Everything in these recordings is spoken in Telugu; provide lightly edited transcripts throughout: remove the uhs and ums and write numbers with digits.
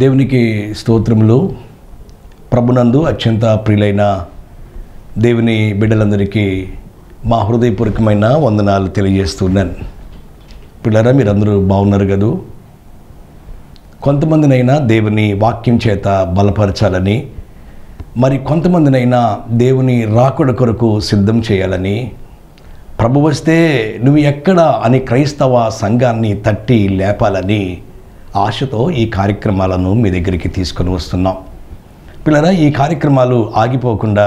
దేవునికి స్తోత్రములు. ప్రభునందు అత్యంత ప్రియులైన దేవుని బిడ్డలందరికీ మా హృదయపూర్వకమైన వందనాలు తెలియజేస్తున్నాను. పిల్లరా, మీరందరూ బాగున్నారు కదూ? కొంతమందినైనా దేవుని వాక్యం చేత బలపరచాలని, మరి కొంతమందినైనా దేవుని రాకడ కొరకు సిద్ధం చేయాలని, ప్రభు వస్తే నువ్వు ఎక్కడ అని క్రైస్తవ సంఘాన్ని తట్టి లేపాలని ఆశతో ఈ కార్యక్రమాలను మీ దగ్గరికి తీసుకొని వస్తున్నాం. పిల్లరా, ఈ కార్యక్రమాలు ఆగిపోకుండా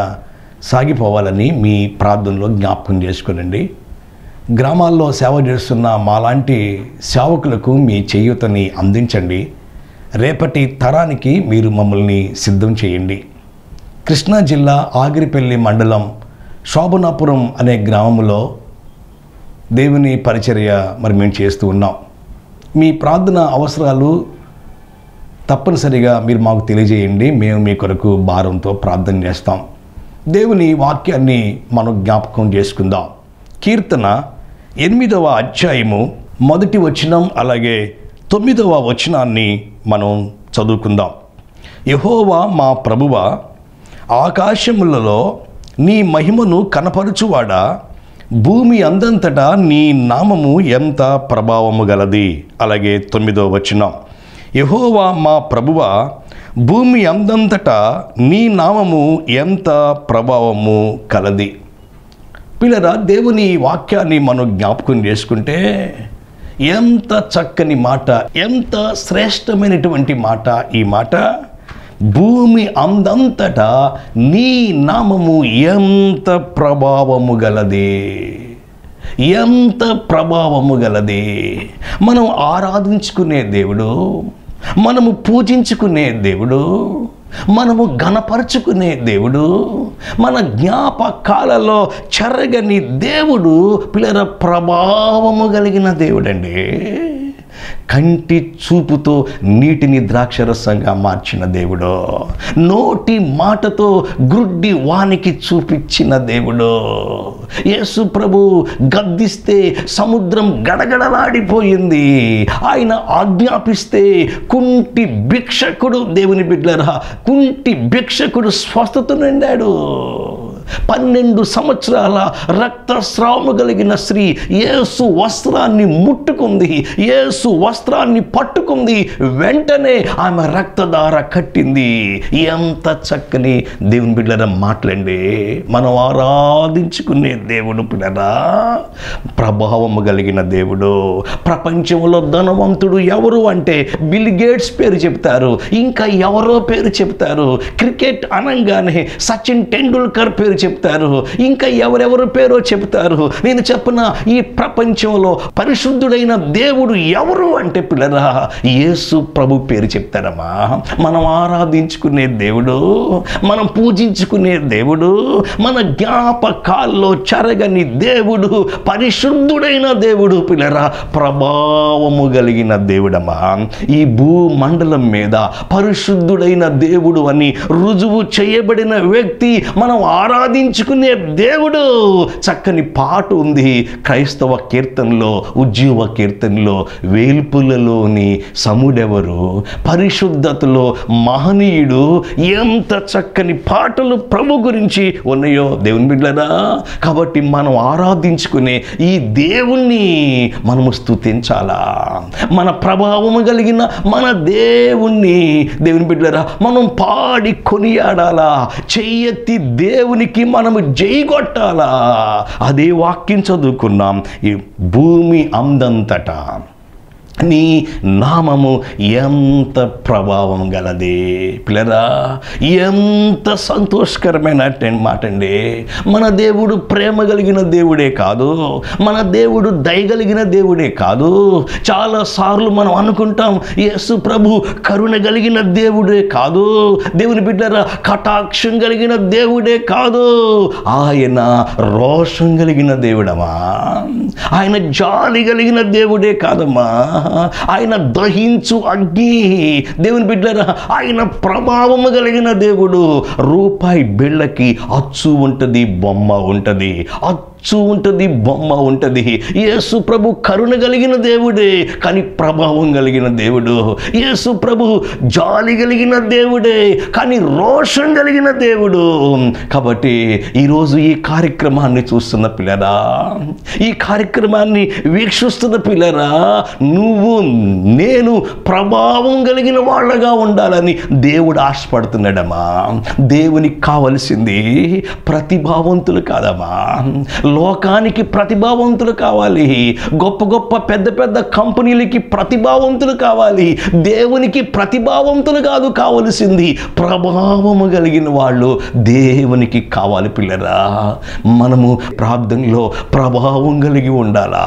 సాగిపోవాలని మీ ప్రార్థనలో జ్ఞాపకం చేసుకునండి. గ్రామాల్లో సేవ చేస్తున్న మాలాంటి సేవకులకు మీ చేయూతని అందించండి. రేపటి తరానికి మీరు మమ్మల్ని సిద్ధం చేయండి. కృష్ణా జిల్లా ఆగిరిపల్లి మండలం శోభనాపురం అనే గ్రామంలో దేవుని పరిచర్య మేము చేస్తూ ఉన్నాం. మీ ప్రార్థన అవసరాలు తప్పనిసరిగా మీరు మాకు తెలియజేయండి. మేము మీ కొరకు భారంతో ప్రార్థన చేస్తాం. దేవుని వాక్యాన్ని మనం జ్ఞాపకం చేసుకుందాం. కీర్తన 8వ అధ్యాయము 1వ వచనం అలాగే 9వ వచనాన్ని మనం చదువుకుందాం. యెహోవా మా ప్రభువా, ఆకాశములలో నీ మహిమను కనపరుచువాడా, భూమి అందంతటా నీ నామము ఎంత ప్రభావము గలది. అలాగే 9వ వచనం, యెహోవా మా ప్రభువా, భూమి అందంతటా నీ నామము ఎంత ప్రభావము కలది. పిల్లరా, దేవుని వాక్యాన్ని మనం జ్ఞాపకం చేసుకుంటే ఎంత చక్కని మాట, ఎంత శ్రేష్టమైనటువంటి మాట ఈ మాట. భూమి అందంతటా నీ నామము ఎంత ప్రభావము గలది, ఎంత ప్రభావము గలది. మనం ఆరాధించుకునే దేవుడు, మనము పూజించుకునే దేవుడు, మనము ఘనపరుచుకునే దేవుడు, మన జ్ఞాపకాలలో చెరగని దేవుడు, పిల్లల ప్రభావము కలిగిన దేవుడండి. కంటి చూపుతో నీటిని ద్రాక్షరసంగా మార్చిన దేవుడు, నోటి మాటతో గ్రుడ్డి వానికి చూపించిన దేవుడు. యేసు ప్రభు గద్దిస్తే సముద్రం గడగడలాడిపోయింది. ఆయన ఆజ్ఞాపిస్తే కుంటి భిక్షకుడు, దేవుని బిడ్డలారా, కుంటి భిక్షకుడు స్వస్థత నిండాడు. 12 సంవత్సరాల రక్తస్రావము కలిగిన స్త్రీ యేసు వస్త్రాన్ని ముట్టుకుంది, యేసు వస్త్రాన్ని పట్టుకుంది, వెంటనే ఆమె రక్తధార కట్టింది. ఎంత చక్కని దేవుని బిడ్డల మాటలండి. మనం ఆరాధించుకునే దేవుడు పిల్లరా ప్రభావము కలిగిన దేవుడు. ప్రపంచంలో ధనవంతుడు ఎవరు అంటే బిల్ గేట్స్ పేరు చెప్తారు, ఇంకా ఎవరో పేరు చెప్తారు. క్రికెట్ అనగానే సచిన్ టెండూల్కర్ పేరు చెప్తారు, ఇంకా ఎవరెవరు పేరో చెప్తారు. నేను చెప్పిన ఈ ప్రపంచంలో పరిశుద్ధుడైన దేవుడు ఎవరు అంటే పిల్లరా యేసు ప్రభు పేరు చెప్తారమ్మా. మనం ఆరాధించుకునే దేవుడు, మనం పూజించుకునే దేవుడు, మన జ్ఞాపకాల్లో చెరగని దేవుడు, పరిశుద్ధుడైన దేవుడు పిల్లరా, ప్రభావము కలిగిన దేవుడమ్మా. ఈ భూమండలం మీద పరిశుద్ధుడైన దేవుడు అని రుజువు చేయబడిన వ్యక్తి, మనం ఆరాధించుకునే దేవుడు. చక్కని పాట ఉంది క్రైస్తవ కీర్తనలో, ఉజ్జీవ కీర్తనలో, వేల్పులలోని సముడెవరు, పరిశుద్ధతలో మహనీయుడు. ఎంత చక్కని పాటలు ప్రభు గురించి ఉన్నాయో దేవుని బిడ్డలారా. కాబట్టి మనం ఆరాధించుకునే ఈ దేవుణ్ణి మనము స్తుతించాలా. మన ప్రభావము కలిగిన మన దేవుణ్ణి, దేవుని బిడ్డలారా, మనం పాడి కొనియాడాలా. చెయ్యెత్తి దేవునికి మనము జైగొట్టాలా. అదే వాక్యం చదువుకున్నాం. ఈ భూమి అందంతటా నీ నామము ఎంత ప్రభావం గలది. పిల్లరా, ఎంత సంతోషకరమైన మాట అండి. మన దేవుడు ప్రేమ కలిగిన దేవుడే కాదు, మన దేవుడు దయగలిగిన దేవుడే కాదు. చాలాసార్లు మనం అనుకుంటాం యేసు ప్రభు కరుణ కలిగిన దేవుడే కాదు, దేవుని బిడ్డరా కటాక్షం కలిగిన దేవుడే కాదు. ఆయన రోషం కలిగిన దేవుడమ్మా, ఆయన జాలి కలిగిన దేవుడే కాదమ్మా. ఆయన దహించు అగ్ని, దేవుని బిడ్డలారా, ఆయన ప్రభావము కలిగిన దేవుడు. రూపాయి బిళ్ళకి అచ్చు ఉంటుంది, బొమ్మ ఉంటుంది. స్టాచ్యూ ఉంటుంది, బొమ్మ ఉంటుంది. యేసు ప్రభు కరుణ కలిగిన దేవుడే, కానీ ప్రభావం కలిగిన దేవుడు. యేసు ప్రభు జాలి కలిగిన దేవుడే, కానీ రోషం కలిగిన దేవుడు. కాబట్టి ఈరోజు ఈ కార్యక్రమాన్ని చూస్తున్న పిల్లరా, ఈ కార్యక్రమాన్ని వీక్షిస్తున్న పిల్లరా, నువ్వు నేను ప్రభావం కలిగిన వాళ్ళగా ఉండాలని దేవుడు ఆశపడుతున్నాడమ్మా. దేవునికి కావలసింది ప్రతిభావంతులు కాదమ్మా, లోకానికి ప్రతిభావంతులు కావాలి. గొప్ప గొప్ప పెద్ద పెద్ద కంపెనీలకి ప్రతిభావంతులు కావాలి. దేవునికి ప్రతిభావంతులు కాదు కావలసింది, ప్రభావము కలిగిన వాళ్ళు దేవునికి కావాలి. పిల్లరా, మనము ప్రార్థనలో ప్రభావం కలిగి ఉండాలా,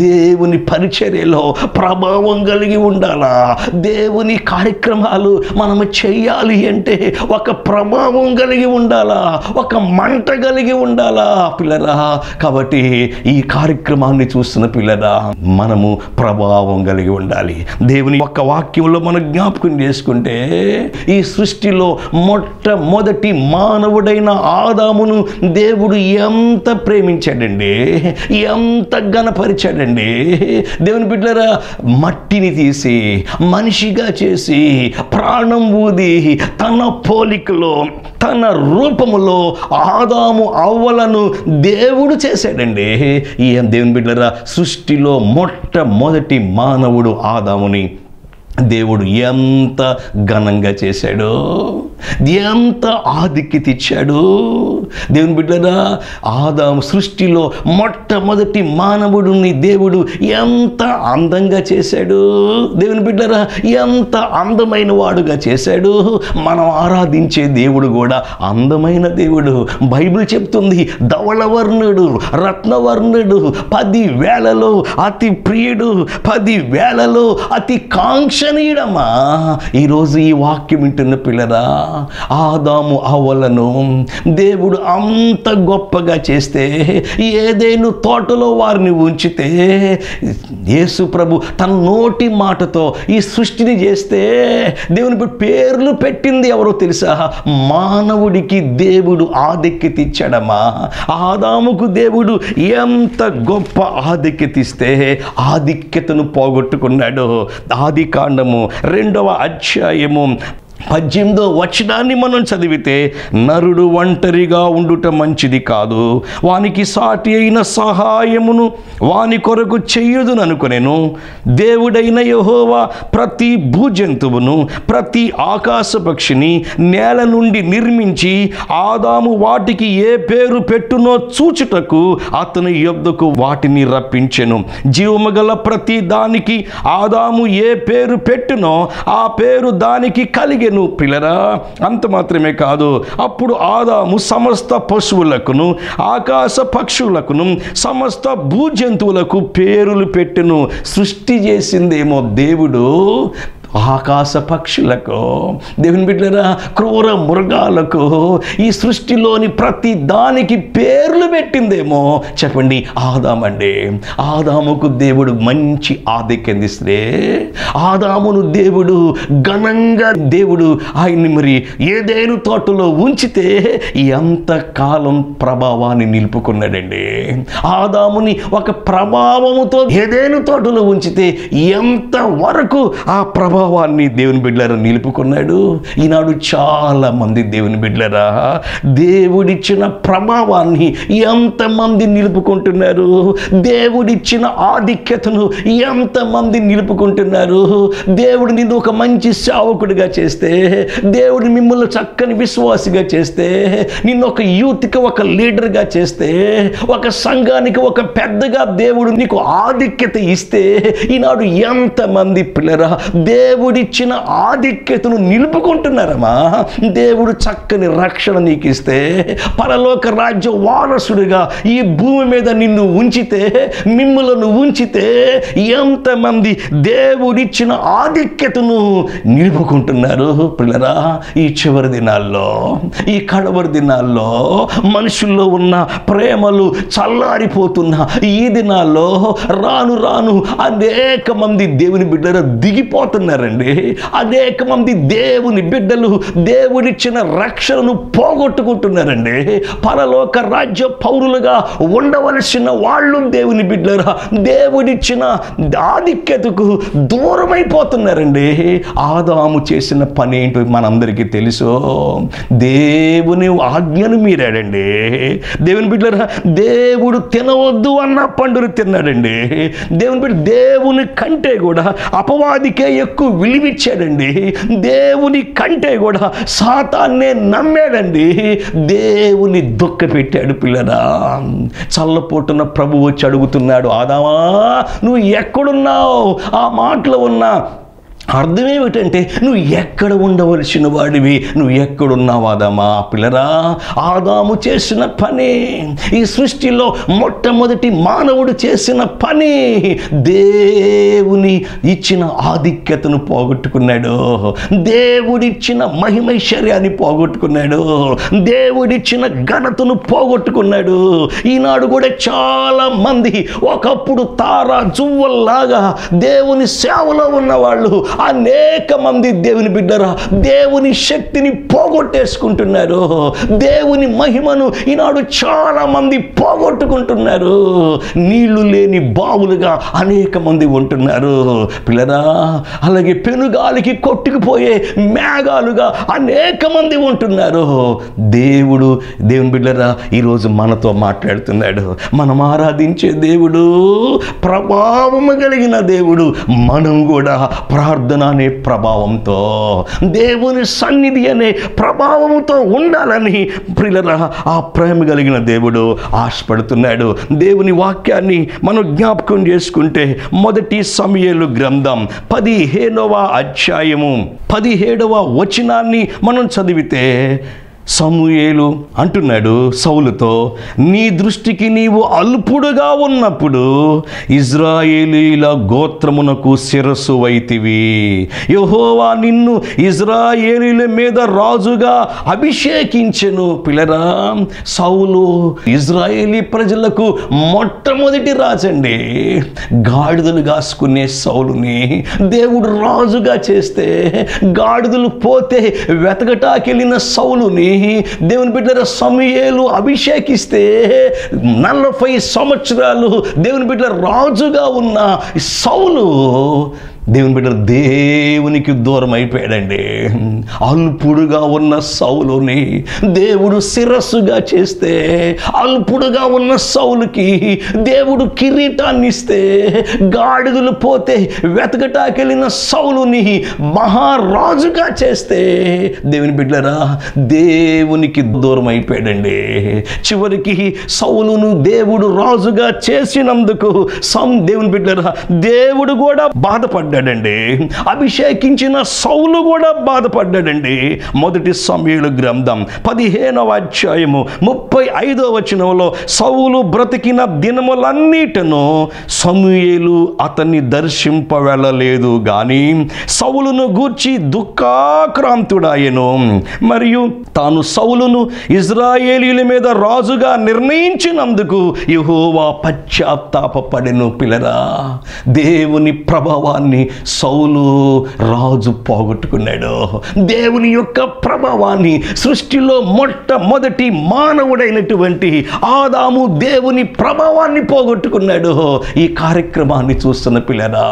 దేవుని పరిచర్యలో ప్రభావం కలిగి ఉండాలా, దేవుని కార్యక్రమాలు మనము చెయ్యాలి అంటే ఒక ప్రభావం కలిగి ఉండాలా, ఒక మంట కలిగి ఉండాలా పిల్లరా. కాబట్టి ఈ కార్యక్రమాన్ని చూస్తున్న పిల్లరా, మనము ప్రభావం కలిగి ఉండాలి. దేవుని ఒక్క వాక్యంలో మనం జ్ఞాపకం చేసుకుంటే, ఈ సృష్టిలో మొట్టమొదటి మానవుడైన ఆదామును దేవుడు ఎంత ప్రేమించాడండి, ఎంత ఘనపరిచాడండి. దేవుని బిడ్డలారా, మట్టిని తీసి మనిషిగా చేసి ప్రాణం ఊది తన పోలికలో తన రూపములో ఆదాము అవ్వలను దేవుడు చేశాడండి. ఈ దేవుని బిడ్డలారా, సృష్టిలో మొట్టమొదటి మానవుడు ఆదాముని దేవుడు ఎంత ఘనంగా చేశాడో, ఎంత ఆధిక్యత ఇచ్చాడు. దేవుని బిడ్డలారా, ఆదాము సృష్టిలో మొట్టమొదటి మానవుడిని దేవుడు ఎంత అందంగా చేశాడు. దేవుని బిడ్డలారా, ఎంత అందమైన వాడుగా చేశాడు. మనం ఆరాధించే దేవుడు కూడా అందమైన దేవుడు. బైబిల్ చెప్తుంది, ధవళవర్ణుడు, రత్నవర్ణుడు, 10,000లో అతి ప్రియుడు, 10,000లో అతి కాంక్షణీయుడమ్మా. ఈరోజు ఈ వాక్యం వింటున్న పిల్లరా, ఆదాము అవ్వలను దేవుడు అంత గొప్పగా చేస్తే, ఏదేను తోటలో వారిని ఉంచితే, యేసు ప్రభు తన నోటి మాటతో ఈ సృష్టిని చేస్తే, దేవుని పేర్లు పెట్టింది ఎవరో తెలుసా? మానవుడికి దేవుడు ఆధిక్యత ఇచ్చాడమ్మా. ఆదాముకు దేవుడు ఎంత గొప్ప ఆధిక్యత ఇస్తే ఆధిక్యతను పోగొట్టుకున్నాడు. ఆది కాండము 2వ అధ్యాయము 18వ వచనాన్ని మనం చదివితే, నరుడు ఒంటరిగా ఉండుట మంచిది కాదు, వానికి సాటి అయిన సహాయమును వాని కొరకు చెయ్యుదును అనుకొనెను. దేవుడైన యెహోవా ప్రతి భూజంతువును ప్రతి ఆకాశ పక్షిని నేల నుండి నిర్మించి ఆదాము వాటికి ఏ పేరు పెట్టునో చూచుటకు అతని యొద్దకు వాటిని రప్పించెను. జీవముగల ప్రతి దానికి ఆదాము ఏ పేరు పెట్టునో ఆ పేరు దానికి కలిగెను. పిల్లరా, అంత మాత్రమే కాదు, అప్పుడు ఆదాము సమస్త పశువులకును ఆకాశ పక్షులకును సమస్త భూజంతువులకు పేరులు పెట్టెను. సృష్టి చేసిందేమో దేవుడు ఆకాశ పక్షులకు, దేవుని బిడ్డలారా, క్రూర మృగాలకు, ఈ సృష్టిలోని ప్రతి దానికి పేర్లు పెట్టిందేమో చెప్పండి ఆదామండి. ఆదాముకు దేవుడు మంచి ఆధిక్యం ఇస్తే, ఆదామును దేవుడు ఘనంగా దేవుడు ఆయన్ని మరి ఏదేను తోటలో ఉంచితే ఎంతకాలం ప్రభావాన్ని నిలుపుకున్నాడండి. ఆదాముని ఒక ప్రభావముతో ఏదేను తోటలో ఉంచితే ఎంత వరకు ఆ ప్రభావాన్ని దేవుని బిడ్డలారా నిలుపుకున్నాడు. ఈనాడు చాలా మంది దేవుని బిడ్డలారా దేవుడిచ్చిన ప్రభావాన్ని ఎంతమంది నిలుపుకుంటున్నారు? దేవుడిచ్చిన ఆధిక్యతను ఎంతమంది నిలుపుకుంటున్నారు? దేవుడు నిన్ను ఒక మంచి సేవకుడిగా చేస్తే, దేవుడు మిమ్మల్ని చక్కని విశ్వాసిగా చేస్తే, నిన్ను ఒక యూత్కి ఒక లీడర్గా చేస్తే, ఒక సంఘానికి ఒక పెద్దగా దేవుడు నీకు ఆధిక్యత ఇస్తే, ఈనాడు ఎంతమంది పిల్లరా దేవుడిచ్చిన ఆధిక్యతను నిలుపుకుంటున్నారమ్మా. దేవుడు చక్కని రక్షణ నీకు ఇస్తే, పరలోక రాజ్య వారసుడిగా ఈ భూమి మీద నిన్ను ఉంచితే, మిమ్ములను ఉంచితే ఎంతమంది దేవుడిచ్చిన ఆధిక్యతను నిలుపుకుంటున్నారు పిల్లరా. ఈ చివరి దినాల్లో, ఈ కడవరి దినాల్లో మనుషుల్లో ఉన్న ప్రేమలు చల్లారిపోతున్న ఈ దినాల్లో రాను రాను అనేక మంది దేవుని బిడ్డలు దిగిపోతున్నారు. పోగొట్టుకుంటున్నారండి. అనేక మంది దేవుని బిడ్డలు దేవుడిచ్చిన రక్షణను పోగొట్టుకుంటున్నారండి. పరలోక రాజ్య పౌరులుగా ఉండవలసిన వాళ్ళు దేవుని బిడ్డరా దేవుడిచ్చిన ఆధిక్యతకు దూరమైపోతున్నారండి. ఆదాము చేసిన పని ఏంటో మనందరికీ తెలుసు. దేవుని ఆజ్ఞను మీరాడండి. దేవుని బిడ్డరా దేవుడు తినవద్దు అన్న పండును తిన్నాడండి. దేవుని బిడ్డ దేవుని కంటే కూడా అపవాదికే ఎక్కువ విలువిచ్చాడండి. దేవుని కంటే కూడా సాతాన్నే నమ్మాడండి. దేవుని దుఃఖ పెట్టాడు. పిల్లరా, చల్లపోటున్న ప్రభు వచ్చి అడుగుతున్నాడు, ఆదామా నువ్వు ఎక్కడున్నావు? ఆ మాటలో ఉన్న అర్థం ఏమిటంటే నువ్వు ఎక్కడ ఉండవలసిన వాడివి, నువ్వు ఎక్కడున్నావు ఆదామా? పిల్లరా, ఆదాము చేసిన పని, ఈ సృష్టిలో మొట్టమొదటి మానవుడు చేసిన పని, దేవుని ఇచ్చిన ఆధిక్యతను పోగొట్టుకున్నాడు. దేవుడిచ్చిన మహిమైశ్వర్యాన్ని పోగొట్టుకున్నాడు. దేవుడిచ్చిన ఘనతను పోగొట్టుకున్నాడు. ఈనాడు కూడా చాలా మంది ఒకప్పుడు తారా జువ్వల్లాగా దేవుని సేవలో ఉన్నవాళ్ళు అనేక మంది దేవుని బిడ్డరా దేవుని శక్తిని పోగొట్టేసుకుంటున్నారు. దేవుని మహిమను ఈనాడు చాలా మంది పోగొట్టుకుంటున్నారు. నీళ్లు లేని బావులుగా అనేక మంది ఉంటున్నారు. పిల్లరా, అలాగే పెనుగాలికి కొట్టుకుపోయే మేఘాలుగా అనేక మంది ఉంటున్నారు. దేవుని బిడ్డరా ఈరోజు మనతో మాట్లాడుతున్నాడు. మనం ఆరాధించే దేవుడు ప్రభావము కలిగిన దేవుడు. మనం కూడా ప్రార్థన అనే ప్రభావంతో, దేవుని సన్నిధి అనే ప్రభావంతో ఉండాలని ప్రియులరా ఆ ప్రేమ కలిగిన దేవుడు ఆశపడుతున్నాడు. దేవుని వాక్యాన్ని మనం జ్ఞాపకం చేసుకుంటే మొదటి సమూయేలు గ్రంథం 15వ అధ్యాయము 17వ వచనాన్ని మనం చదివితే సమూయేలు అంటున్నాడు సౌలుతో, నీ దృష్టికి నీవు అల్పుడుగా ఉన్నప్పుడు ఇజ్రాయేలీల గోత్రమునకు శిరస్సు వైతివి. యెహోవా నిన్ను ఇజ్రాయేలీల మీద రాజుగా అభిషేకించెను. పిల్లరా, సౌలు ఇజ్రాయేలీ ప్రజలకు మొట్టమొదటి రాజండి. గాడిదలు కాసుకునే సౌలుని దేవుడు రాజుగా చేస్తే, గాడిదలు పోతే వెతకటాకెళ్ళిన సౌలుని దేవుని బిడ్డల సమూయేలు అభిషేకిస్తే 40 సంవత్సరాలు దేవుని బిడ్డల రాజుగా ఉన్న సౌలు దేవుని బిడ్డలు దేవునికి దూరం అయిపోయాడండి. అల్పుడుగా ఉన్న సౌలుని దేవుడు శిరస్సుగా చేస్తే, అల్పుడుగా ఉన్న సౌలుకి దేవుడు కిరీటాన్ని ఇస్తే, గాడిదలు పోతే వెతకటాకెళ్ళిన సౌలుని మహారాజుగా చేస్తే దేవుని బిడ్డరా దేవునికి దూరం అయిపోయాడండి. చివరికి సౌలును దేవుడు రాజుగా చేసినందుకు దేవుని బిడ్డరా దేవుడు కూడా బాధపడ్డాడు. అభిషేకించిన సౌలు కూడా బాధపడ్డాడండి. మొదటి సమూయేలు గ్రంథం 15వ అధ్యాయము 35వ వచనంలో సౌలు బ్రతికిన దినములన్నిటను సమూయేలు అతన్ని దర్శింప వెళ్ళలేదు గాని సౌలును గూర్చి దుఃఖాక్రాంతుడాయెను. మరియు తాను సౌలును ఇజ్రాయేలీల మీద రాజుగా నిర్ణయించినందుకు యెహోవా పశ్చాత్తాపపడెను. పిల్లరా, దేవుని ప్రభావాన్ని సౌలు రాజు పోగొట్టుకున్నాడు. దేవుని యొక్క ప్రభావాన్ని సృష్టిలో మొట్టమొదటి మానవుడైనటువంటి ఆదాము దేవుని ప్రభావాన్ని పోగొట్టుకున్నాడు. ఈ కార్యక్రమాన్ని చూస్తున్న పిల్లరా,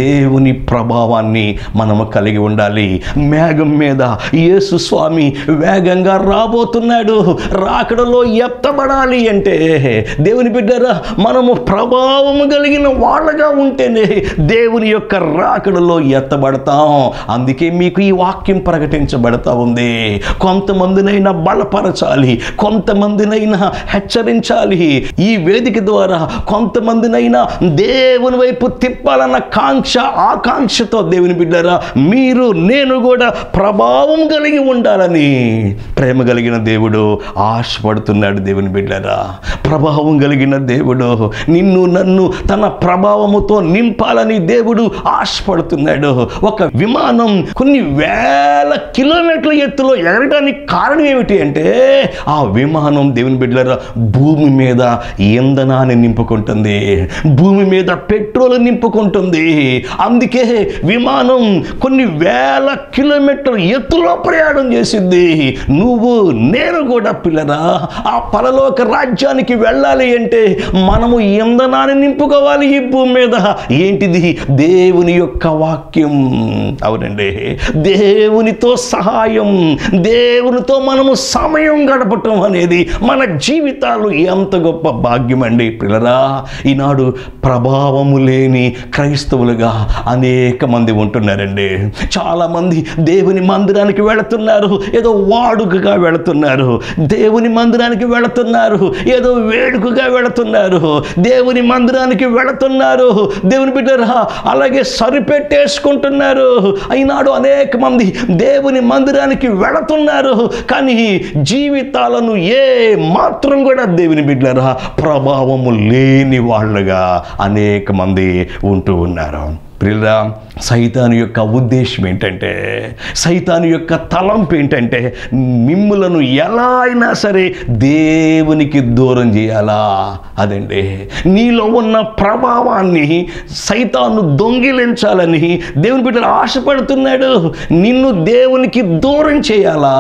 దేవుని ప్రభావాన్ని మనము కలిగి ఉండాలి. మేఘం మీద యేసు స్వామి వేగంగా రాబోతున్నాడు. రాకడలో ఎత్తబడాలి అంటే దేవుని బిడ్డరా మనము ప్రభావము కలిగిన వాళ్ళగా ఉంటేనే దేవుని యొక్క రాకడలో ఎత్తబడతాం. అందుకే మీకు ఈ వాక్యం ప్రకటించబడతా ఉంది. కొంతమందినైనా బలపరచాలి, కొంతమందినైనా హెచ్చరించాలి. ఈ వేదిక ద్వారా కొంతమందినైనా దేవుని వైపు తిప్పాలన్న ఆకాంక్షతో దేవుని బిడ్డరా మీరు నేను కూడా ప్రభావం కలిగి ఉండాలని ప్రేమ కలిగిన దేవుడు ఆశపడుతున్నాడు. దేవుని బిడ్డరా, ప్రభావం కలిగిన దేవుడు నిన్ను నన్ను తన ప్రభావముతో నింపాలని దేవుడు దేవుడు ఆశపడుతున్నాడు. ఒక విమానం కొన్ని వేల కిలోమీటర్ల ఎత్తులో ఎగరడానికి కారణం ఏమిటి అంటే ఆ విమానం దేవుని బిడ్డలారా భూమి మీద ఇంధనాన్ని నింపుకుంటుంది, భూమి మీద పెట్రోల్ నింపుకుంటుంది. అందుకే విమానం కొన్ని వేల కిలోమీటర్ల ఎత్తులో ప్రయాణం చేసింది. నువ్వు నేను కూడా పిల్లరా ఆ పరలోక రాజ్యానికి వెళ్ళాలి అంటే మనము ఇంధనాన్ని నింపుకోవాలి ఈ భూమి మీద. ఏంటిది? దేవుని యొక్క వాక్యం. అవునండి, దేవునితో సహాయం, దేవునితో మనము సమయం గడపటం అనేది మన జీవితాలు ఎంత గొప్ప భాగ్యం అండి పిల్లరా. ఈనాడు ప్రభావము లేని క్రైస్తవులుగా అనేక మంది ఉంటున్నారండి. చాలామంది దేవుని మందిరానికి వెళుతున్నారు, ఏదో వాడుకగా వెళుతున్నారు. దేవుని మందిరానికి వెళుతున్నారు, ఏదో వేడుకగా వెళుతున్నారు. దేవుని మందిరానికి వెళుతున్నారు, దేవుని బిడ్డరా అలాగే సరిపెట్టేసుకుంటున్నారు. ఈనాడు అనేక మంది దేవుని మందిరానికి వెళుతున్నారు, కానీ జీవితాలను ఏ మాత్రం కూడా దేవుని బిడ్డరా ప్రభావము లేని వాళ్ళుగా అనేక మంది ఉంటూ ఉన్నారు. ప్రియులారా, సైతాను యొక్క ఉద్దేశం ఏంటంటే, సైతాను యొక్క తలంపు ఏంటంటే మిమ్ములను ఎలా అయినా సరే దేవునికి దూరం చేయాలా. అదండి, నీలో ఉన్న ప్రభావాన్ని సైతాను దొంగిలించాలని దేవుని బిడ్డలు ఆశపడుతున్నాడు. నిన్ను దేవునికి దూరం చేయాలా.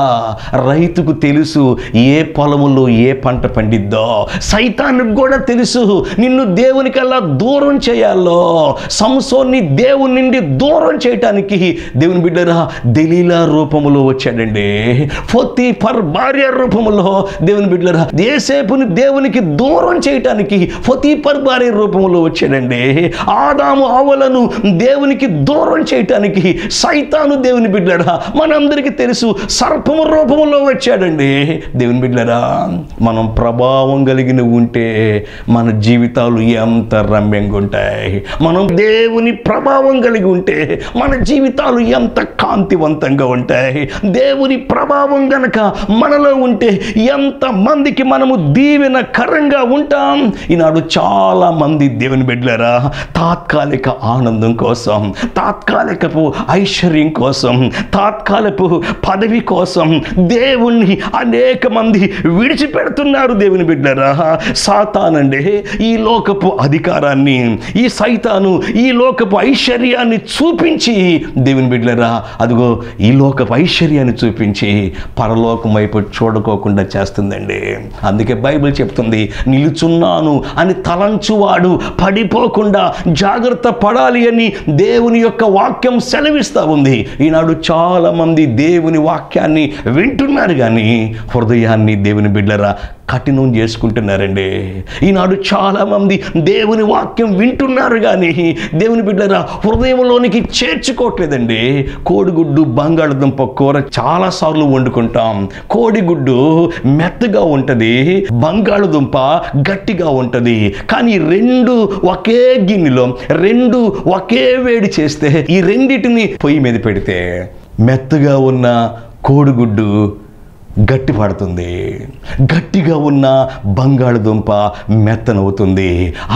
రైతుకు తెలుసు ఏ పొలములో ఏ పంట పండిద్దో, సైతానికి కూడా తెలుసు నిన్ను దేవునికల్లా దూరం చేయాలో. సంసోన్ని దేవుని నుండి దూరం చేయటానికి దేవుని బిడ్డరా దెలీలా రూపములో వచ్చాడండి. పొతీఫర్ భార్య రూపములో దేవుని బిడ్డరా యోసేపుని దేవునికి దూరం చేయటానికి పొతీఫర్ భార్య రూపములో వచ్చాడండి. ఆదాము హవ్వలను దేవునికి దూరం చేయటానికి సైతాను దేవుని బిడ్డరా మనందరికీ తెలుసు సర్పము రూపములో వచ్చాడండి. దేవుని బిడ్డరా మనం ప్రభావం కలిగిన ఉంటే మన జీవితాలు ఎంత రమ్యంగా ఉంటాయి. మనం దేవుని ప్రభావం కలిగి ఉంటే మన జీవితాలు ఎంత కాంతివంతంగా ఉంటాయి. దేవుని ప్రభావం గనక మనలో ఉంటే ఎంత మందికి మనము దీవెనకరంగా ఉంటాం. ఈనాడు చాలా మంది దేవుని బిడ్డలారా తాత్కాలిక ఆనందం కోసం, తాత్కాలికపు ఐశ్వర్యం కోసం, తాత్కాలికపు పదవి కోసం దేవుణ్ణి అనేక మంది విడిచిపెడుతున్నారు. దేవుని బిడ్డలారా సాతానండి ఈ లోకపు అధికారాన్ని, ఈ సైతాను ఈ లోకపు ఐశ్వర్యాన్ని చూపించి దేవుని బిడ్డలారా అదిగో ఈ లోకపు ఐశ్వర్యాన్ని చూపించి పరలోకం వైపు చూడుకోకుండా చేస్తుందండి. అందుకే బైబిల్ చెప్తుంది, నిలుచున్నాను అని తలంచువాడు పడిపోకుండా జాగ్రత్త పడాలి అని దేవుని యొక్క వాక్యం సెలవిస్తూ ఉంది. ఈనాడు చాలా మంది దేవుని వాక్యాన్ని వింటున్నారు కానీ హృదయాన్ని దేవుని బిడ్డలారా కఠినం చేసుకుంటున్నారండి. ఈనాడు చాలామంది దేవుని వాక్యం వింటున్నారు కానీ దేవుని బిడ్డలారా హృదయంలోనికి చేర్చుకోవట్లేదండి. కోడిగుడ్డు బంగాళదుంప కూర చాలాసార్లు వండుకుంటాం. కోడిగుడ్డు మెత్తగా ఉంటుంది, బంగాళదుంప గట్టిగా ఉంటుంది. కానీ రెండు ఒకే గిన్నెలో రెండు ఒకే వేడి చేస్తే ఈ రెండిటిని పొయ్యి మీద పెడితే మెత్తగా ఉన్న కోడిగుడ్డు గట్టి పడుతుంది, గట్టిగా ఉన్న బంగాళదుంప మెత్తనవుతుంది.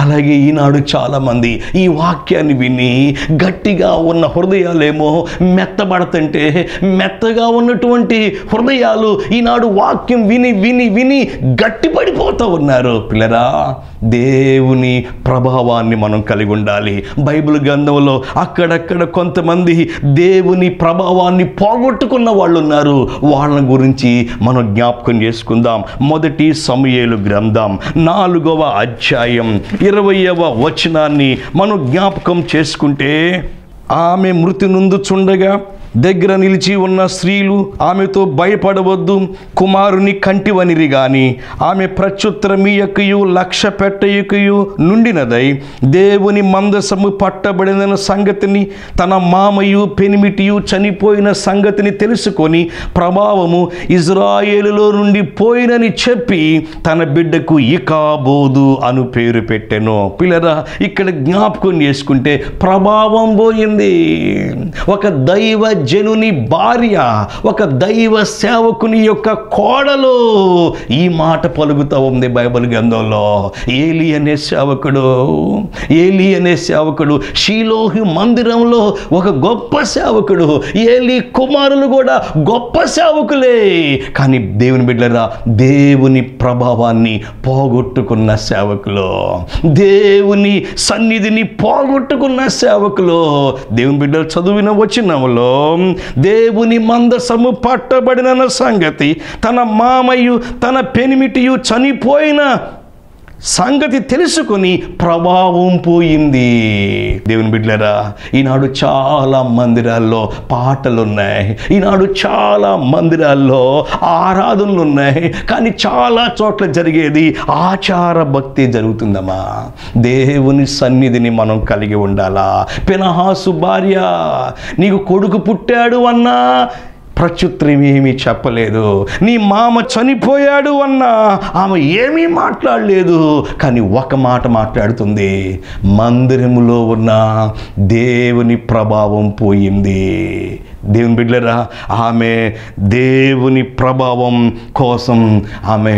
అలాగే ఈనాడు చాలామంది ఈ వాక్యాన్ని విని గట్టిగా ఉన్న హృదయాలేమో మెత్తబడుతుంటే మెత్తగా ఉన్నటువంటి హృదయాలు ఈనాడు వాక్యం విని విని విని గట్టిపడిపోతూ ఉన్నారు. పిల్లరా దేవుని ప్రభావాన్ని మనం కలిగి ఉండాలి. బైబిల్ గ్రంథంలో అక్కడక్కడ కొంతమంది దేవుని ప్రభావాన్ని పోగొట్టుకున్న వాళ్ళు ఉన్నారు. వాళ్ళ గురించి మనం జ్ఞాపకం చేసుకుందాం. మొదటి సమూయేలు గ్రంథం 4వ అధ్యాయం 20వ వచనాన్ని మనం జ్ఞాపకం చేసుకుంటే, ఆమె మృతి నొందుచుండగా దగ్గర నిలిచి ఉన్న స్త్రీలు ఆమెతో భయపడవద్దు, కుమారుని కంటివనిరి గాని ఆమె ప్రత్యుత్తరమీయకయు లక్ష్య పెట్టయకయు నుండినదై దేవుని మందసము పట్టబడిన సంగతిని తన మామయు పెనిమిటియు చనిపోయిన సంగతిని తెలుసుకొని ప్రభావము ఇజ్రాయేలులో నుండి పోయినని చెప్పి తన బిడ్డకు ఇకాబోదు అను పేరు పెట్టెను. పిల్లరా ఇక్కడ జ్ఞాపకం చేసుకుంటే ప్రభావం పోయింది. ఒక దైవ జనుని భార్య, ఒక దైవ సేవకుని యొక్క కోడలు ఈ మాట పలుకుతూ ఉంది బైబిల్ గ్రంథంలో. ఏలీ అనే సేవకుడు షీలోహు మందిరంలో ఒక గొప్ప సేవకుడు. ఏలీ కుమారులు కూడా గొప్ప సేవకులే. కానీ దేవుని బిడ్డలారా, దేవుని ప్రభావాన్ని పోగొట్టుకున్న సేవకులు, దేవుని సన్నిధిని పోగొట్టుకున్న సేవకులు. దేవుని బిడ్డలు చదివిన వచనంలో దేవుని మందసము పట్టబడిన సంగతి, తన మామయ్యు తన పెనిమిటియు చనిపోయిన సంగతి తెలుసుకొని ప్రభావం పోయింది. దేవుని బిడ్డలారా, ఈనాడు చాలా మందిరాల్లో పాటలు ఉన్నాయి, ఈనాడు చాలా మందిరాల్లో ఆరాధనలు ఉన్నాయి. కానీ చాలా చోట్ల జరిగేది ఆచార భక్తి జరుగుతుందమ్మా. దేవుని సన్నిధిని మనం కలిగి ఉండాలా. ఫినెహాసు భార్య, నీకు కొడుకు పుట్టాడు అన్నా ప్రత్యుత్తరం ఏమీ చెప్పలేదు. నీ మామ చనిపోయాడు అన్నా ఆమె ఏమీ మాట్లాడలేదు. కానీ ఒక మాట మాట్లాడుతుంది, మందిరములో ఉన్న దేవుని ప్రభావం పోయింది. దేవుని బిడ్డలారా, ఆమె దేవుని ప్రభావం కోసం ఆమె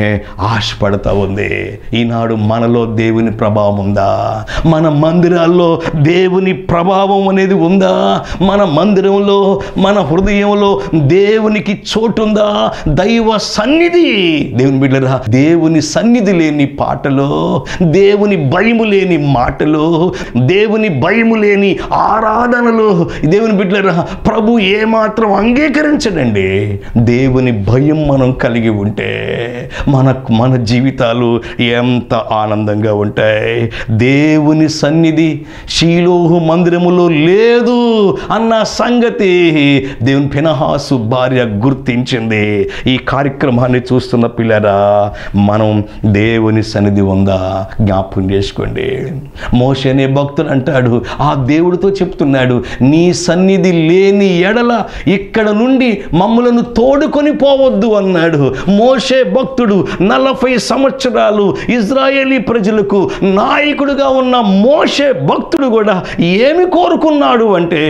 ఆశపడతా ఉంది. ఈనాడు మనలో దేవుని ప్రభావం ఉందా? మన మందిరాల్లో దేవుని ప్రభావం అనేది ఉందా? మన మందిరంలో, మన హృదయంలో దేవునికి చోటుందా? దైవ సన్నిధి. దేవుని బిడ్డలారా, దేవుని సన్నిధి లేని పాటలు, దేవుని భయము లేని మాటలు, దేవుని భయము లేని ఆరాధనలు, దేవుని బిడ్డలారా, ప్రభు ఏమాత్రం అంగీకరించడండి. దేవుని భయం మనం కలిగి ఉంటే మన జీవితాలు ఎంత ఆనందంగా ఉంటాయి. దేవుని సన్నిధి షీలోహు మందిరములో లేదు అన్న సంగతి దేవుని ఫినెహాసు భార్య గుర్తించింది. ఈ కార్యక్రమాన్ని చూస్తున్న పిల్లరా, మనం దేవుని సన్నిధి ఉందా జ్ఞాపకం చేసుకోండి. మోషే అనే భక్తుడు అంటాడు, ఆ దేవుడితో చెప్తున్నాడు, నీ సన్నిధి లేని ఎడల ఇక్కడ నుండి మమ్మలను తోడుకొని పోవద్దు అన్నాడు. మోషే భక్తుడు 40 సంవత్సరాలు ఇజ్రాయేలీ ప్రజలకు నాయకుడుగా ఉన్న మోషే భక్తుడు కూడా ఏమి కోరుకున్నాడు అంటే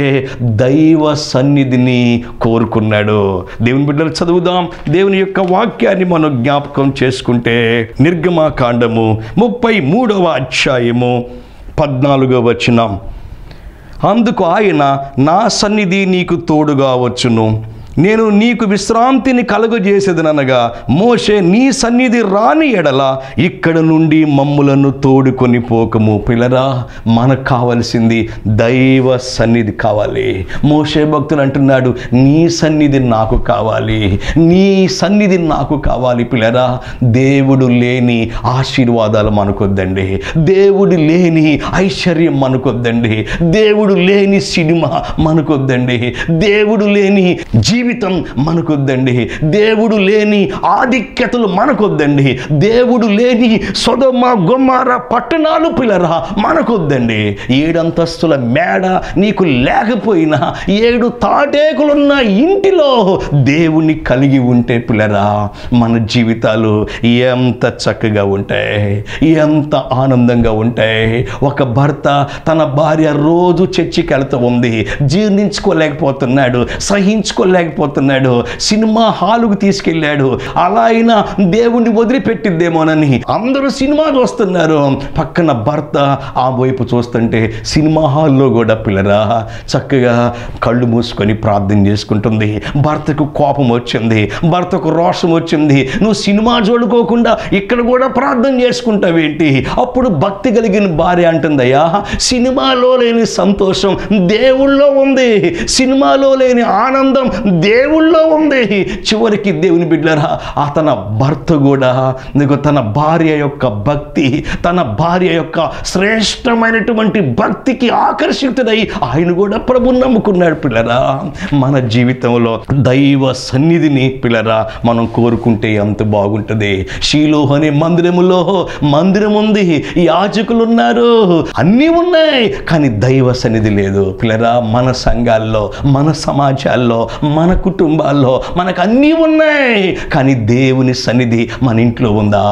దైవ సన్నిధిని కోరుకున్నాడు. దేవుని బిడ్డలు చదువుదాం. దేవుని యొక్క వాక్యాన్ని మనం జ్ఞాపకం చేసుకుంటే నిర్గమకాండము 33వ అధ్యాయము 14వ వచనం. అందుకు ఆయన, నా సన్నిధి నీకు తోడుగా వచ్చును, నేను నీకు విశ్రాంతిని కలుగజేసేదనగా, మోషే నీ సన్నిధి రాని ఎడల ఇక్కడ నుండి మమ్ములను తోడుకొని పోకము. పిల్లరా, మనకు కావలసింది దైవ సన్నిధి కావాలి. మోషే భక్తులు అంటున్నాడు, నీ సన్నిధి నాకు కావాలి, నీ సన్నిధి నాకు కావాలి. పిల్లరా, దేవుడు లేని ఆశీర్వాదాలు మనకొద్దండి, దేవుడు లేని ఐశ్వర్యం మనకొద్దండి, దేవుడు లేని సినిమా మనకొద్దండి, దేవుడు లేని జీవితం మనకొద్దండి, దేవుడు లేని ఆధిక్యతలు మనకొద్దండి, దేవుడు లేని సొదొమ గొమొర్రా పట్టణాలు పిల్లరా మనకొద్దండి. 7 అంతస్తుల మేడ నీకు లేకపోయినా 7 తాటేకులున్న ఇంటిలో దేవుని కలిగి ఉంటే పిల్లరా, మన జీవితాలు ఎంత చక్కగా ఉంటాయి, ఎంత ఆనందంగా ఉంటాయి. ఒక భర్త తన భార్య రోజు చర్చికి వెళ్తూ ఉంది, జీర్ణించుకోలేకపోతున్నాడు, సహించుకోలేకపోతున్నాడు, సినిమా హాలుకు తీసుకెళ్ళాడు. అలా అయినా దేవుణ్ణి వదిలిపెట్టిద్దేమోనని అందరూ సినిమా చూస్తున్నారు. పక్కన భర్త ఆ వైపు చూస్తుంటే సినిమా హాల్లో కూడా పిల్లరా చక్కగా కళ్ళు మూసుకొని ప్రార్థన చేసుకుంటుంది. భర్తకు కోపం వచ్చింది, భర్తకు రోషం వచ్చింది, నువ్వు సినిమా చూడుకోకుండా ఇక్కడ కూడా ప్రార్థన చేసుకుంటావేంటి? అప్పుడు భక్తి కలిగిన భార్య అంటుందయ్యా, సినిమాలో లేని సంతోషం దేవుళ్ళో ఉంది, సినిమాలో లేని ఆనందం దేవుళ్ళో ఉంది. చివరికి దేవుని బిడ్డలారా, తన భర్త కూడా తన భార్య యొక్క భక్తి, తన భార్య యొక్క శ్రేష్టమైనటువంటి భక్తికి ఆకర్షితుడై ఆయన కూడా ప్రభువుని నమ్ముకున్నాడు. పిల్లరా, మన జీవితంలో దైవ సన్నిధిని పిల్లరా మనం కోరుకుంటే ఎంత బాగుంటుంది. షీలోహు అనే మందిరం ఉంది, యాజకులు ఉన్నారు, అన్నీ ఉన్నాయి, కానీ దైవ సన్నిధి లేదు. పిల్లరా, మన సంఘాల్లో, మన సమాజాల్లో, మన మన కుటుంబాల్లో మనకు అన్నీ ఉన్నాయి, కానీ దేవుని సన్నిధి మన ఇంట్లో ఉందా?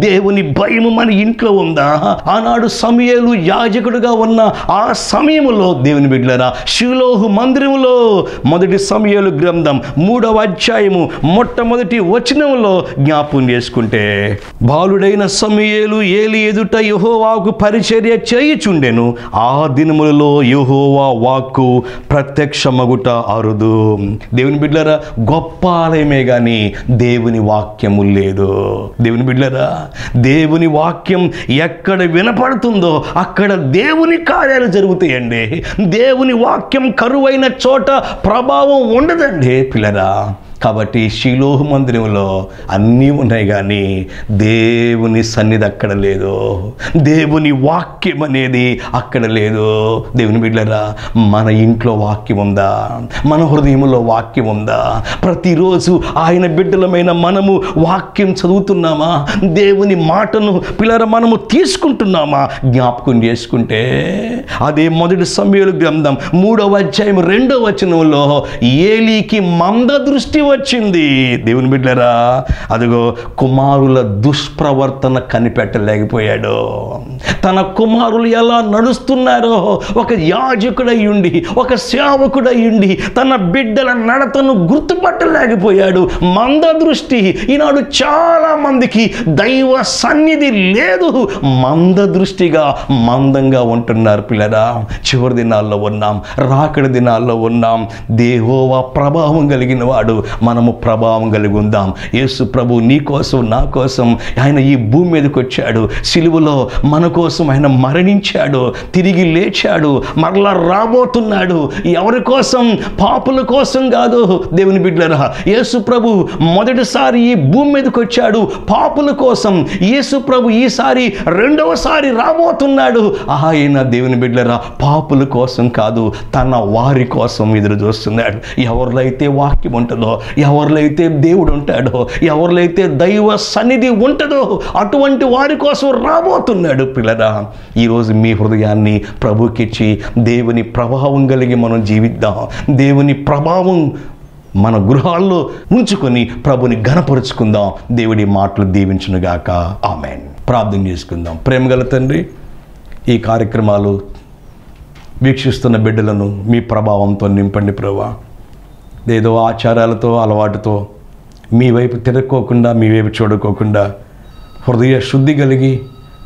దేవుని భయము మన ఇంట్లో ఉందా? ఆనాడు సమూయేలు యాజకుడుగా ఉన్న ఆ సమయంలో దేవుని బిడ్డలారా, షిలోహు మందిరములో మొదటి సమూయేలు గ్రంథం 3వ అధ్యాయము మొట్టమొదటి వచనంలో జ్ఞాపకం చేసుకుంటే, బాలుడైన సమూయేలు ఏలి ఎదుట యెహోవాకు పరిచర్య చేయుచుండెను. ఆ దినములలో యెహోవా వాక్కు ప్రత్యక్షమగుట అరుదు. దేవుని బిడ్డలారా, గొప్ప ఆలయమే కానీ దేవుని వాక్యము లేదు. దేవుని బిడ్డలారా, దేవుని వాక్యం ఎక్కడ వినపడుతుందో అక్కడ దేవుని కార్యాలు జరుగుతాయండి. దేవుని వాక్యం కరువైన చోట ప్రభావం ఉండదండి పిల్లరా. కాబట్టి షిలోహు మందిరంలో అన్నీ ఉన్నాయి కానీ దేవుని సన్నిధి అక్కడ లేదు, దేవుని వాక్యం అనేది అక్కడ లేదు. దేవుని బిడ్డలారా, మన ఇంట్లో వాక్యం ఉందా? మన హృదయంలో వాక్యం ఉందా? ప్రతిరోజు ఆయన బిడ్డలమైన మనము వాక్యం చదువుతున్నామా? దేవుని మాటను పిల్లరా మనము తీసుకుంటున్నామా? జ్ఞాపకం చేసుకుంటే అదే మొదటి సమూయేలు గ్రంథం 3వ అధ్యాయం 2వ వచనంలో ఏలీకి మంద దృష్టి వచ్చింది. దేవుని బిడ్డలారా, అదిగో కుమారుల దుష్ప్రవర్తన కనిపెట్టలేకపోయాడు. తన కుమారులు ఎలా నడుస్తున్నారో ఒక యాజకుడయ్యుండి, ఒక సేవకుడయ్యుండి తన బిడ్డల నడతను గుర్తుపట్టలేకపోయాడు. మంద దృష్టి. ఈనాడు చాలా మందికి దైవ సన్నిధి లేదు, మంద దృష్టిగా మందంగా ఉంటున్నారు పిల్లరా. చివరి దినాల్లో ఉన్నాం, రాకడ దినాల్లో ఉన్నాం. యెహోవా ప్రభావం కలిగిన వాడు, మనము ప్రభావం కలిగి ఉందాం. యేసు ప్రభు నీ కోసం నా కోసం ఆయన ఈ భూమి మీదకి వచ్చాడు. సిలువలో మన కోసం ఆయన మరణించాడు, తిరిగి లేచాడు, మరలా రాబోతున్నాడు. ఎవరి కోసం? పాపుల కోసం కాదు. దేవుని బిడ్డలారా, యేసు ప్రభు మొదటిసారి ఈ భూమి మీదకి వచ్చాడు పాపుల కోసం. యేసు ప్రభు ఈసారి రెండవసారి రాబోతున్నాడు. ఆయన దేవుని బిడ్డలారా పాపుల కోసం కాదు, తన వారి కోసం ఎదురు చూస్తున్నాడు. ఎవరిలో అయితే వాక్యం ఉంటుందో, ఎవరిలో అయితే దేవుడు ఉంటాడో, ఎవరిలో అయితే దైవ సన్నిధి ఉంటుందో అటువంటి వారి కోసం రాబోతున్నాడు పిల్లరా. ఈరోజు మీ హృదయాన్ని ప్రభుకిచ్చి దేవుని ప్రభావం కలిగి మనం జీవిద్దాం. దేవుని ప్రభావం మన గృహాల్లో ఉంచుకొని ప్రభుని ఘనపరుచుకుందాం. దేవుడి మాటలు దీవించునుగాక. ఆమేన్. ప్రార్థన చేసుకుందాం. ప్రేమగల తండ్రి, ఈ కార్యక్రమాలు వీక్షిస్తున్న బిడ్డలను మీ ప్రభావంతో నింపండి ప్రభువా. ఏదో ఆచారాలతో అలవాటుతో మీ వైపు తిరక్కోకుండా, మీ వైపు చూడుకోకుండా హృదయ శుద్ధి కలిగి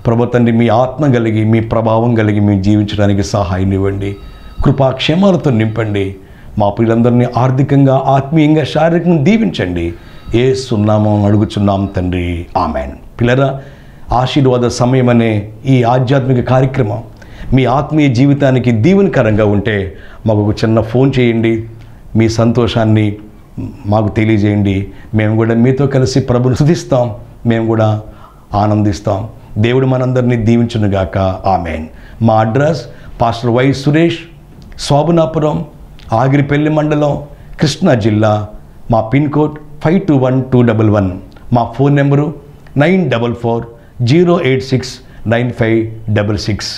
ప్రభు తండ్రి మీ ఆత్మ కలిగి మీ ప్రభావం కలిగి మేము జీవించడానికి సహాయం ఇవ్వండి. కృపాక్షేమాలతో నింపండి. మా పిల్లలందరినీ ఆర్థికంగా, ఆత్మీయంగా, శారీరకంగా దీవించండి. యేసు నామమున అడుగుచున్నాం తండ్రి. ఆమేన్. పిల్లరా, ఆశీర్వాద సమయం అనే ఈ ఆధ్యాత్మిక కార్యక్రమం మీ ఆత్మీయ జీవితానికి దీవెనకరంగా ఉంటే మాకు ఒక చిన్న ఫోన్ చేయండి. మీ సంతోషాన్ని మాకు తెలియజేయండి. మేము కూడా మీతో కలిసి ప్రభుని స్తుతిస్తాం, మేము కూడా ఆనందిస్తాం. దేవుడు మనందరినీ దీవించునుగాక. ఆమేన్. మా address pastor Y Suresh, Shobhanapuram, Agiripalli mandal, Krishna జిల్లా. మా పిన్ కోడ్ 521211. మా ఫోన్ నెంబరు 944-086-9566.